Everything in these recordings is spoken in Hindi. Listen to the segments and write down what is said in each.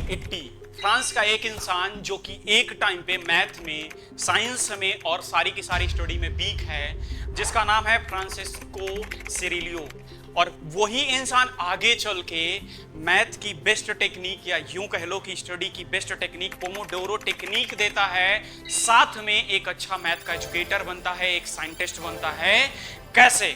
1980 फ्रांस का एक इंसान जो कि एक टाइम पे मैथ में, साइंस में और सारी की सारी स्टडी में वीक है, जिसका नाम है फ्रांसिस्को सिरिलियो। और वही इंसान आगे चल के मैथ की बेस्ट टेक्निक या यूं कह लो कि स्टडी की बेस्ट टेक्निक पोमोडोरो टेक्निक देता है, साथ में एक अच्छा मैथ का एजुकेटर बनता है, एक साइंटिस्ट बनता है। कैसे?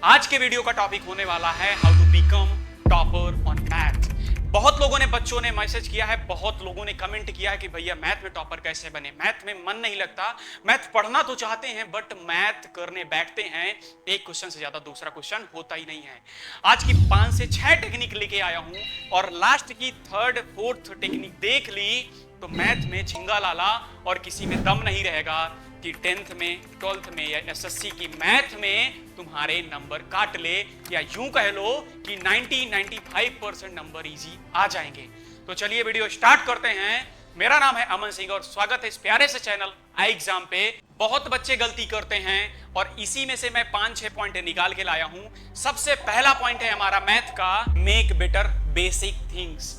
आज के वीडियो का टॉपिक होने वाला है how to become topper on math. बहुत लोगों ने, बच्चों ने मैसेज किया है, बहुत लोगों ने कमेंट किया है कि भैया मैथ में टॉपर कैसे बने, मैथ में मन नहीं लगता, मैथ पढ़ना तो चाहते हैं बट मैथ करने बैठते हैं, एक क्वेश्चन से ज्यादा दूसरा क्वेश्चन होता ही नहीं है। आज की 5 से 6 टेक्निक लेके आया हूं और लास्ट की 3rd 4th टेक्निक देख ली तो मैथ में झिंगा लाला और किसी में दम नहीं रहेगा कि 10th में, 12th में या एसएससी की मैथ में तुम्हारे नंबर काट ले, या यूं कह लो कि 90-95% नंबर इजी आ जाएंगे। तो चलिए वीडियो स्टार्ट करते हैं। मेरा नाम है अमन सिंह और स्वागत है इस प्यारे से चैनल आई एग्जाम पे। बहुत बच्चे गलती करते हैं और इसी में से मैं 5-6 पॉइंट निकाल के लाया हूं। सबसे पहला पॉइंट है हमारा मैथ का, मेक बेटर बेसिक थिंग्स।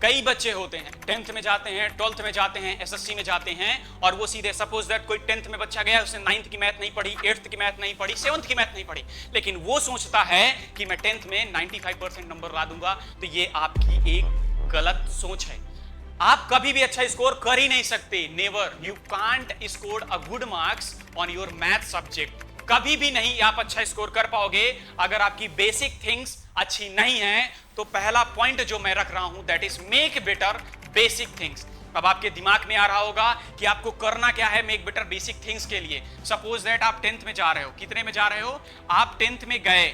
कई बच्चे होते हैं 10th में जाते हैं, 12th में जाते हैं, एसएससी में जाते हैं और वो सीधे, सपोज दैट कोई 10th में बच्चा गया, उसने 9th की मैथ नहीं पढ़ी, 8th की मैथ नहीं पढ़ी, 7th की मैथ नहीं पढ़ी, लेकिन वो सोचता है कि मैं 10th में 95% नंबर ला दूंगा। तो ये आपकी एक गलत सोच है। आप कभी भी अच्छा स्कोर कर ही नहीं सकते। Never, you can't score a good marks on your math subject. कभी भी नहीं आप अच्छा स्कोर कर पाओगे अगर आपकी बेसिक थिंग्स अच्छी नहीं है। तो पहला पॉइंट जो मैं रख रहा हूं that is make better basic things. अब आपके दिमाग में आ रहा होगा कि आपको करना क्या है मेक बेटर बेसिक थिंग्स के लिए। सपोज दैट आप 10th में जा रहे हो, कितने में जा रहे हो? आप 10th में गए,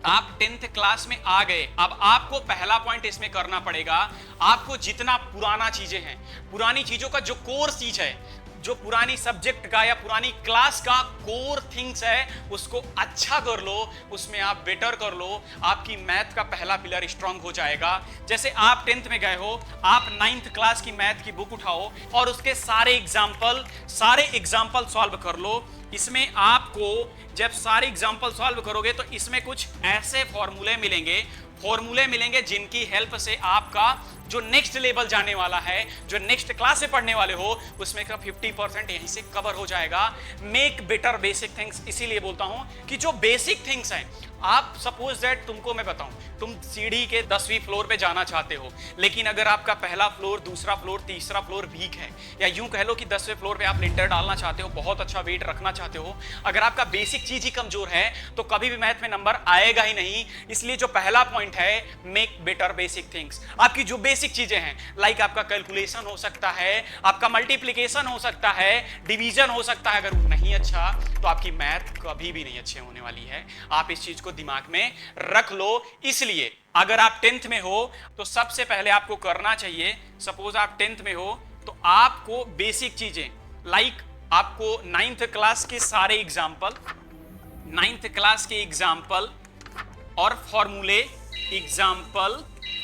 आप 10th क्लास में आ गए। अब आपको पहला पॉइंट इसमें करना पड़ेगा, आपको जितना पुराना चीजें हैं, पुरानी चीजों का जो कोर चीज है, जो पुरानी सब्जेक्ट का या पुरानी क्लास का कोर थिंग्स है, उसको अच्छा कर लो, उसमें आप बेटर कर लो। आपकी मैथ का पहला पिलर स्ट्रांग हो जाएगा। जैसे आप 10th में गए हो, आप 9th क्लास की मैथ की बुक उठाओ और उसके सारे एग्जाम्पल सॉल्व कर लो। इसमें आपको जब सारे एग्जाम्पल सॉल्व करोगे तो इसमें कुछ ऐसे फॉर्मूले मिलेंगे जिनकी हेल्प से आपका जो नेक्स्ट लेवल जाने वाला है, जो नेक्स्ट क्लास से पढ़ने वाले हो, उसमें का 50% यहीं से कवर हो जाएगा। मेक बेटर बेसिक थिंग्स इसीलिए बोलता हूं कि जो बेसिक थिंग्स हैं, आप सपोज दैट तुमको मैं बताऊं, तुम सीढ़ी के 10वीं फ्लोर पे जाना चाहते हो, लेकिन अगर आपका पहला फ्लोर, दूसरा फ्लोर, तीसरा फ्लोर वीक है, या यूं कह लो कि 10वें फ्लोर पे आप लिंटर डालना चाहते हो, बहुत अच्छा वेट रखना चाहते हो, अगर आपका बेसिक चीज ही कमजोर है तो कभी भी मैथ में नंबर आएगा ही नहीं। इसलिए जो पहला पॉइंट है मेक बेटर बेसिक थिंग्स, आपकी जो बेसिक चीजें हैं, लाइक आपका कैलकुलेशन हो सकता है, आपका मल्टीप्लिकेशन हो सकता है, डिवीजन हो सकता है, अगर वो नहीं अच्छा तो आपकी मैथ कभी भी नहीं अच्छी होने वाली है। आप इस चीज को दिमाग में रख लो। इसलिए अगर आप 10th में हो तो सबसे पहले आपको करना चाहिए, सपोज आप 10th में हो तो आपको बेसिक चीजें, लाइक आपको 9th क्लास के सारे एग्जाम्पल, 9th क्लास के एग्जाम्पल और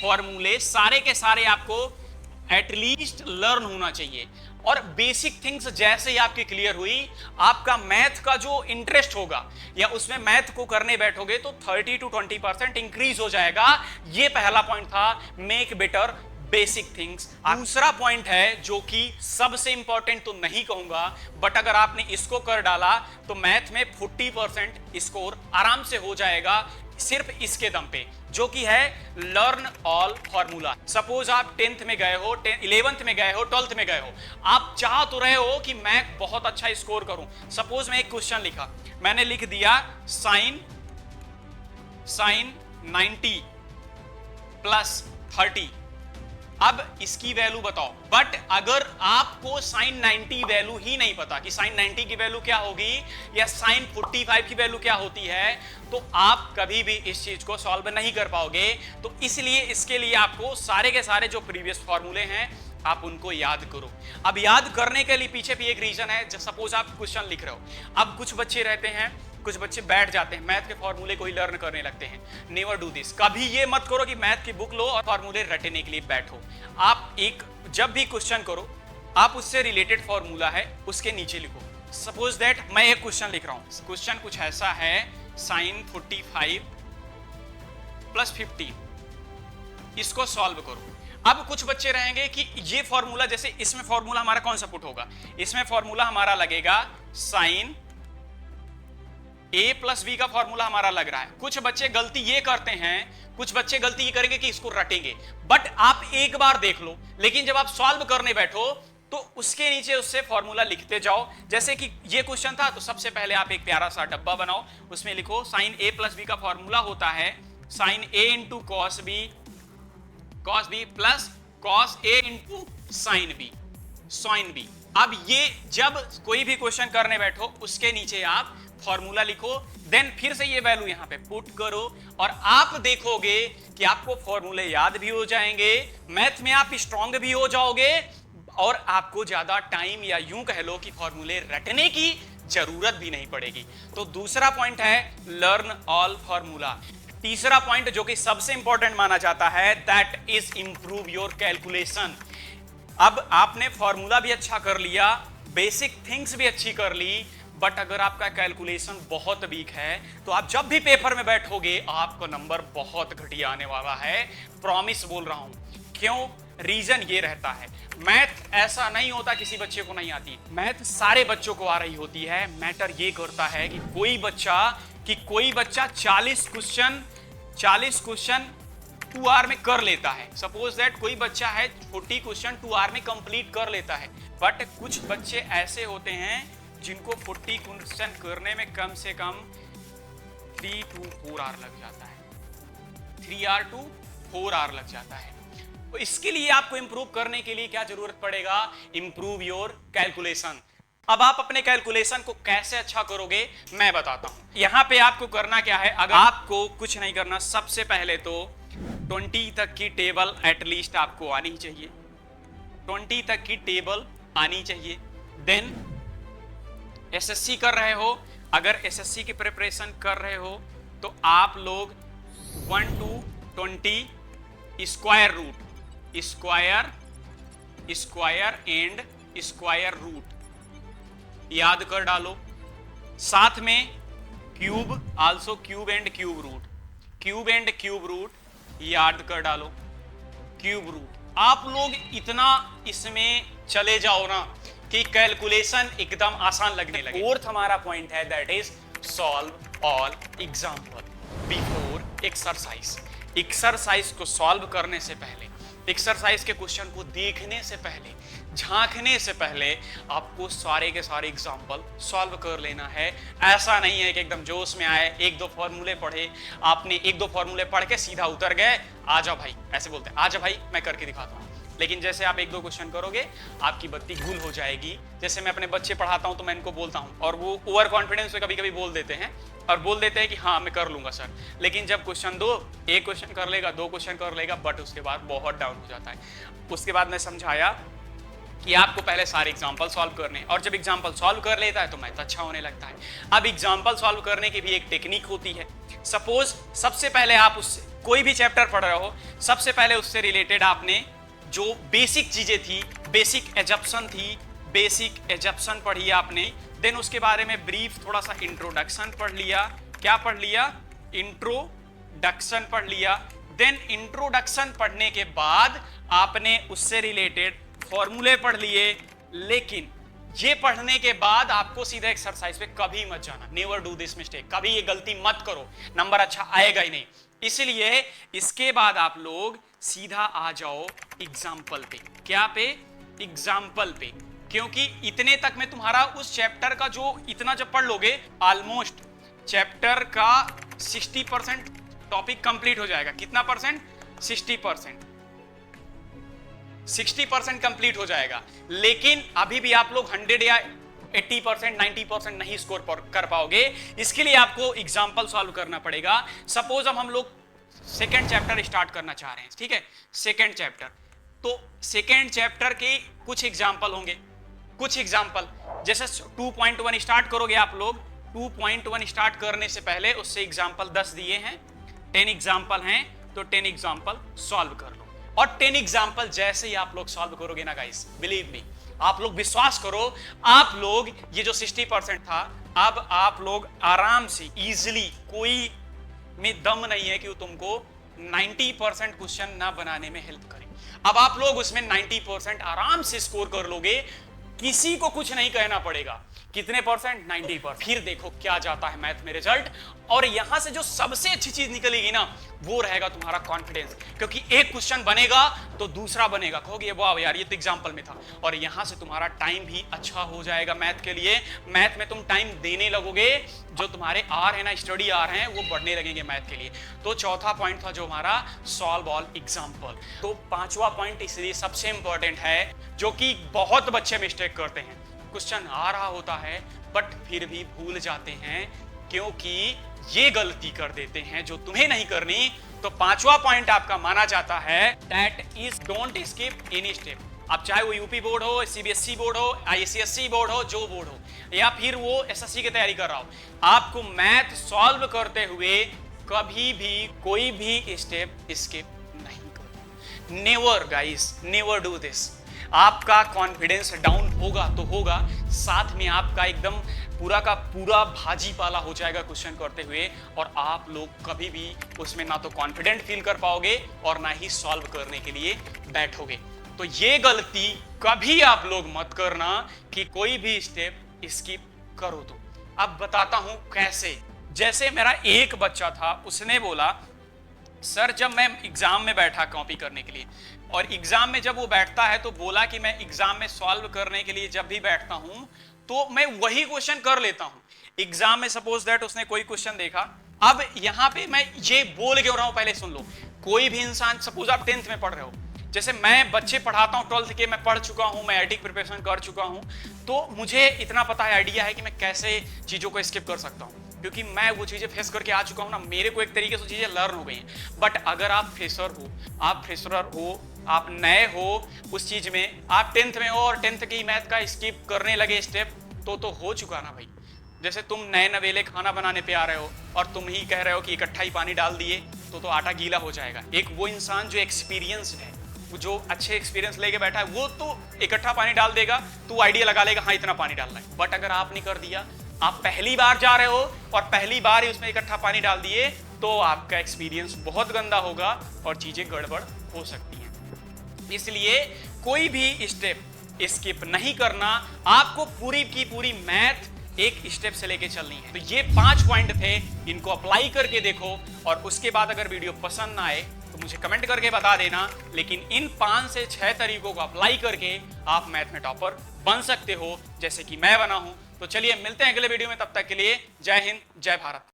फॉर्मूले सारे के सारे आपको एटलीस्ट लर्न होना चाहिए। और बेसिक थिंग्स जैसे ही आपकी क्लियर हुई, आपका मैथ का जो इंटरेस्ट होगा या उसमें मैथ को करने बैठोगे तो 30 to 20% इंक्रीज हो जाएगा। ये पहला पॉइंट था, मेक बेटर बेसिक थिंग्स। दूसरा पॉइंट है जो कि सबसे इंपॉर्टेंट तो नहीं कहूंगा, बट अगर आपने इसको कर डाला तो मैथ में 40% स्कोर आराम से हो जाएगा, सिर्फ इसके दम पे, जो कि है लर्न ऑल फॉर्मूला। सपोज आप 10th में गए हो, 11th में गए हो, 12th में गए हो, आप चाह तो रहे हो कि मैं बहुत अच्छा स्कोर करूं। सपोज मैं एक क्वेश्चन लिखा, मैंने लिख दिया साइन 90 प्लस 30, अब इसकी वैल्यू बताओ। बट अगर आपको साइन 90 वैल्यू ही नहीं पता कि साइन 90 की वैल्यू क्या होगी या साइन 45 की वैल्यू क्या होती है, तो आप कभी भी इस चीज को सॉल्व नहीं कर पाओगे। तो इसलिए इसके लिए आपको सारे के सारे जो प्रीवियस फॉर्मूले हैं आप उनको याद करो। अब याद करने के लिए पीछे भी एक रीजन है। सपोज आप क्वेश्चन लिख रहे हो, अब कुछ बच्चे रहते हैं, कुछ बच्चे बैठ जाते हैं, मैथ के फॉर्मूले को ही लर्न करने लगते हैं। Never do this. कभी ये मत करो कि मैथ की बुक लो और फॉर्मूले रटने के लिए बैठो। आप जब भी क्वेश्चन करो, आप उससे रिलेटेड फॉर्मूला है उसके नीचे लिखो। सपोज दैट मैं एक क्वेश्चन लिख रहा हूं, क्वेश्चन कुछ ऐसा है, साइन 45 प्लस 15, इसको सॉल्व करो। अब कुछ बच्चे रहेंगे कि ये फॉर्मूला, जैसे इसमें फॉर्मूला हमारा कौन सा पुट होगा, इसमें फॉर्मूला हमारा लगेगा साइन a प्लस बी का फॉर्मूला हमारा लग रहा है। कुछ बच्चे गलती ये करते हैं, कुछ बच्चे गलती ये करेंगे कि इसको रटेंगे, बट आप एक बार देख लो, लेकिन जब आप सॉल्व करने बैठो तो उसके नीचे उससे फॉर्मूला लिखते जाओ। जैसे कि ये क्वेश्चन था, तो सबसे पहले आप एक प्यारा सा डब्बा बनाओ, उसमें लिखो साइन a प्लस बी का फॉर्मूला होता है sine a into cos B plus cos a into sine B. अब ये जब कोई भी क्वेश्चन करने बैठो उसके नीचे आप फॉर्मूला लिखो, देन फिर से ये वैल्यू यहां पे पुट करो, और आप देखोगे कि आपको फॉर्मूले याद भी हो जाएंगे, मैथ में आप स्ट्रांग भी हो जाओगे, और आपको ज्यादा टाइम या यूं कह लो कि फॉर्मूले रटने की जरूरत भी नहीं पड़ेगी। तो दूसरा पॉइंट है लर्न ऑल फॉर्मूला। तीसरा पॉइंट जो कि सबसे इंपॉर्टेंट माना जाता है, that is improve your calculation. अब आपने फॉर्मूला भी अच्छा कर लिया, बेसिक थिंग्स भी अच्छी कर ली, बट अगर आपका कैलकुलेशन बहुत वीक है तो आप जब भी पेपर में बैठोगे आपका नंबर बहुत घटिया आने वाला है, प्रॉमिस बोल रहा हूं। क्यों? रीजन ये रहता है, मैथ ऐसा नहीं होता किसी बच्चे को नहीं आती, मैथ सारे बच्चों को आ रही होती है। मैटर ये करता है कि कोई बच्चा 40 क्वेश्चन 2 आवर में कर लेता है। सपोज दैट कोई बच्चा है 40 क्वेश्चन 2 आवर में कंप्लीट कर लेता है, बट कुछ बच्चे ऐसे होते हैं जिनको 40 क्वेश्चन करने में कम से कम 3 to 4 आवर लग जाता है, 3 hour to 4 hour लग जाता है। तो इसके लिए आपको इंप्रूव करने के लिए क्या जरूरत पड़ेगा? Improve your calculation. अब आप अपने कैलकुलेशन को कैसे अच्छा करोगे मैं बताता हूं। यहां पे आपको करना क्या है, अगर आपको कुछ नहीं करना, सबसे पहले तो 20 तक की टेबल एटलीस्ट आपको आनी चाहिए, 20 तक की टेबल आनी चाहिए। देन एसएससी कर रहे हो, अगर एसएससी की प्रिपरेशन कर रहे हो तो आप लोग 1 to 20 square root, square and square root याद कर डालो। साथ में cube, also cube and cube root याद कर डालो, क्यूब रूट। आप लोग इतना इसमें चले जाओ ना कि कैलकुलेशन एकदम आसान लगने लगे। फोर्थ हमारा पॉइंट है, that is solve all example before exercise. Exercise को सॉल्व करने से पहले, एक्सरसाइज के क्वेश्चन को देखने से पहले, झांकने से पहले आपको सारे के सारे एग्जाम्पल सॉल्व कर लेना है। ऐसा नहीं है कि एकदम जोश में आए, एक दो फॉर्मूले पढ़े, आपने एक दो फॉर्मूले पढ़ के सीधा उतर गए, आजा भाई, ऐसे बोलते हैं, आजा भाई मैं करके दिखाता हूँ। लेकिन जैसे आप एक दो क्वेश्चन करोगे आपकी बत्ती गुल हो जाएगी। जैसे मैं अपने बच्चे पढ़ाता हूं तो मैं इनको बोलता हूं, और वो ओवर कॉन्फिडेंस में कभी कभी बोल देते हैं और बोल देते हैं कि हाँ मैं कर लूंगा सर, लेकिन जब क्वेश्चन दो, एक क्वेश्चन कर लेगा, दो क्वेश्चन कर लेगा, बट उसके बाद बहुत डाउन हो जाता है। उसके बाद मैं समझाया कि आपको पहले सारे एग्जाम्पल सॉल्व करने, और जब एग्जाम्पल सॉल्व कर लेता है तो मैथ अच्छा होने लगता है। अब एग्जाम्पल सॉल्व करने की भी एक टेक्निक होती है। सपोज सबसे पहले आप उससे कोई भी चैप्टर पढ़ रहे हो, सबसे पहले उससे रिलेटेड आपने जो बेसिक चीजें थी, बेसिक एजप्शन पढ़ी आपने, देन उसके बारे में ब्रीफ थोड़ा सा इंट्रोडक्शन पढ़ लिया। क्या पढ़ लिया? इंट्रोडक्शन पढ़ लिया। देन इंट्रोडक्शन पढ़ने के बाद आपने उससे रिलेटेड फॉर्मूले पढ़ लिए। लेकिन ये पढ़ने के बाद आपको सीधा एक्सरसाइज पे कभी मत जाना, नेवर डू दिस मिस्टेक, कभी ये गलती मत करो, नंबर अच्छा आएगा ही नहीं। इसलिए इसके बाद आप लोग सीधा आ जाओ एग्जाम्पल पे। क्या पे? एग्जाम्पल पे। क्योंकि इतने तक में तुम्हारा उस चैप्टर का जो इतना जब पढ़ लोगे, ऑलमोस्ट चैप्टर का 60% टॉपिक कंप्लीट हो जाएगा। कितना परसेंट? 60%। 60% कंप्लीट हो जाएगा। लेकिन अभी भी आप लोग 100 या 80%, 90% नहीं स्कोर कर पाओगे। इसके लिए आपको एग्जाम्पल सॉल्व करना पड़ेगा। सपोज अब हम लोग सेकेंड चैप्टर स्टार्ट करना चाह रहे हैं, ठीक है, सेकेंड चैप्टर, तो सेकेंड चैप्टर के कुछ एग्जाम्पल होंगे, कुछ एग्जाम्पल जैसे 2.1 स्टार्ट करोगे आप लोग, 2.1 स्टार्ट करने से पहले उससे एग्जाम्पल 10 दिए हैं, 10 एग्जाम्पल हैं, तो 10 एग्जाम्पल सॉल्व कर लो। और 10 एग्जाम्पल जैसे ही आप लोग सॉल्व करोगे ना गाइस, बिलीव मी, आप लोग विश्वास करो, आप लोग ये जो 60% था, अब आप लोग आराम से इजीली, कोई में दम नहीं है कि वो तुमको 90% क्वेश्चन ना बनाने में हेल्प करें। अब आप लोग उसमें 90% आराम से स्कोर कर लोगे, किसी को कुछ नहीं कहना पड़ेगा। कितने परसेंट? 90%। फिर देखो क्या जाता है मैथ में रिजल्ट, और यहां से जो सबसे अच्छी चीज निकलेगी ना, वो रहेगा तुम्हारा कॉन्फिडेंस, क्योंकि एक क्वेश्चन बनेगा तो दूसरा बनेगा, कहोगे वाह यार ये तो एग्जाम्पल में था, और यहां से तुम्हारा टाइम भी अच्छा हो जाएगा मैथ के लिए। मैथ में तुम टाइम देने लगोगे, जो तुम्हारे आर है ना, स्टडी आर हैं, वो बढ़ने लगेंगे मैथ के लिए। तो चौथा पॉइंट था जो हमारा सॉल्व ऑल एग्जाम्पल। तो पांचवा पॉइंट इसलिए सबसे इंपॉर्टेंट है, जो कि बहुत बच्चे मिस्टेक करते हैं। क्वेश्चन आ रहा होता है बट फिर भी भूल जाते हैं, क्योंकि ये गलती कर देते हैं जो तुम्हें नहीं करनी। तो पांचवा पॉइंट आपका माना जाता है that is don't skip any step. अब चाहे वो यूपी बोर्ड हो, सीबीएसई बोर्ड हो, आईसीएसई बोर्ड हो, जो बोर्ड हो, या फिर वो एसएससी की तैयारी कर रहा हो, आपको मैथ सॉल्व करते हुए कभी भी कोई भी स्टेप स्किप नहीं करना। Never guys, never do this. आपका कॉन्फिडेंस डाउन होगा तो होगा, साथ में आपका एकदम पूरा का पूरा भाजी पाला हो जाएगा क्वेश्चन करते हुए, और आप लोग कभी भी उसमें ना तो कॉन्फिडेंट फील कर पाओगे और ना ही सॉल्व करने के लिए बैठोगे। तो ये गलती कभी आप लोग मत करना कि कोई भी स्टेप स्किप करो। तो अब बताता हूं कैसे। जैसे मेरा एक बच्चा था, उसने बोला सर जब मैं एग्जाम में बैठा कॉपी करने के लिए, और एग्जाम में जब वो बैठता है तो बोला कि मैं एग्जाम में सॉल्व करने के लिए जब भी बैठता हूं तो मैं वही क्वेश्चन कर लेता हूं। एग्जाम में सपोज दैट उसने कोई क्वेश्चन देखा, अब यहां पे मैं ये बोल क्यों रहा हूं, पहले सुन लो। कोई भी इंसान, सपोज आप 10th में पढ़ रहे हो, जैसे मैं बच्चे पढ़ाता हूं 12th के, मैं पढ़ चुका हूं, मैं आईटी की प्रिपरेशन कर चुका हूं, तो मुझे इतना पता है, आइडिया है कि मैं कैसे चीजों को स्किप कर सकता हूं, क्योंकि मैं वो चीजें फेस करके आ चुका हूं ना, मेरे को एक तरीके से चीजें लर्न हो गई हैं। बट अगर आप फ्रेशर हो, आप नए हो उस चीज में, आप 10th में हो और 10th की मैथ का स्किप करने लगे स्टेप, तो हो चुका ना भाई। जैसे तुम नए नवेले खाना बनाने पे आ रहे हो और तुम ही कह रहे हो कि इकट्ठा ही पानी डाल दिए तो आटा गीला हो जाएगा। एक वो इंसान जो एक्सपीरियंस्ड है, जो अच्छे एक्सपीरियंस लेके बैठा है, वो तो इकट्ठा पानी डाल देगा, तो आइडिया लगा लेगा हाँ इतना पानी डालना है। बट अगर आपने कर दिया, आप पहली बार जा रहे हो और पहली बार ही उसमें इकट्ठा पानी डाल दिए, तो आपका एक्सपीरियंस बहुत गंदा होगा और चीजें गड़बड़ हो सकती हैं। इसलिए कोई भी स्टेप स्किप नहीं करना, आपको पूरी की पूरी मैथ एक स्टेप से लेके चलनी है। तो ये 5 पॉइंट थे, इनको अप्लाई करके देखो, और उसके बाद अगर वीडियो पसंद ना आए तो मुझे कमेंट करके बता देना। लेकिन इन 5 से 6 तरीकों को अप्लाई करके आप मैथ में टॉपर बन सकते हो, जैसे कि मैं बना हूं। तो चलिए मिलते हैं अगले वीडियो में, तब तक के लिए जय हिंद, जय भारत।